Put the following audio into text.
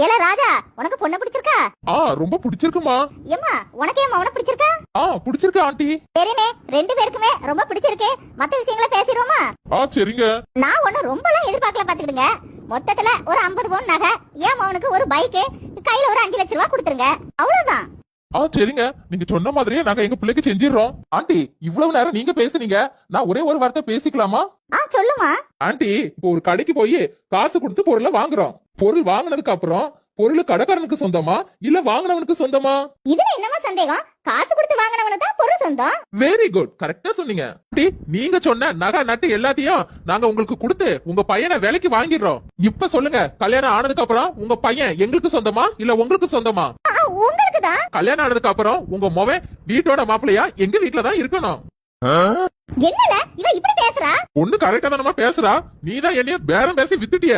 ஏல ராஜா, உனக்கு பொண்ணு பிடிச்சிருக்கா? ரொம்ப பிடிச்சிருக்குமா. ஏம்மா, உனக்கு ஏன் அவனை பிடிச்சிருக்கா? பிடிச்சிருக்கு ஆண்டி. சரினே, ரெண்டு பேருக்குமே ரொம்ப பிடிச்சிருக்கு. மத்த விஷயங்களை பேசிடுவோமா? சரிங்க. நான் ஒண்ணு ரொம்பலாம் எதிர்பார்க்கல, பாத்துக்கிடுங்க. மொத்தத்துல ஒரு 50 பவுன் நகை, ஏன் அவனுக்கு ஒரு பைக், கையில ஒரு 5 லட்சம் ரூபாய் கொடுத்துருங்க. அவ்வளவுதான். சரிங்க, நீங்க சொன்ன மாதிரியே நாங்க எங்க பிள்ளைக்கு செஞ்சிடறோம். ஆண்டி, இவ்வளவு நேரம் நீங்க பேசுனீங்க, நான் ஒரே ஒரு வார்த்தை பேசிக்கலாமா? சொல்லுமா. ஆண்டி, இப்போ ஒரு கடைக்கு போய் காசு கொடுத்து பொருளை வாங்குறோம். பொருள் வாங்கினதுக்கு அப்புறம் பொருள் கடைக்காரனுக்கு சொந்தமா இல்ல வாங்கினவனுக்கு சொந்தமா? இதுல என்னமா சந்தேகம்? காசு கொடுத்து வாங்கினவனுக்கு தான் பொருள் சொந்தம். வெரி குட், கரெக்டா சொன்னீங்க. ஆண்டி, நீங்க சொன்ன நகை நட்டு எல்லாத்தையும் நாங்க உங்களுக்கு கொடுத்து உங்க பையனை வேலைக்கு வாங்கிடுறோம். இப்ப சொல்லுங்க, கல்யாணம் ஆனதுக்கு அப்புறம் உங்க பையன் எங்களுக்கு சொந்தமா இல்ல உங்களுக்கு சொந்தமா? உங்களுக்கு தான். கல்யாணம் ஆனதுக்கு அப்புறம் உங்க மொவன் வீட்டோட மாப்பிள்ளையா எங்க வீட்டுல தான் இருக்கணும். என்னல இவ இப்படி பேசுறா? ஒண்ணு கரெக்டா தான் பேசுறா. நீதான் என்னைய பேரம் பேசி வித்துட்டிய.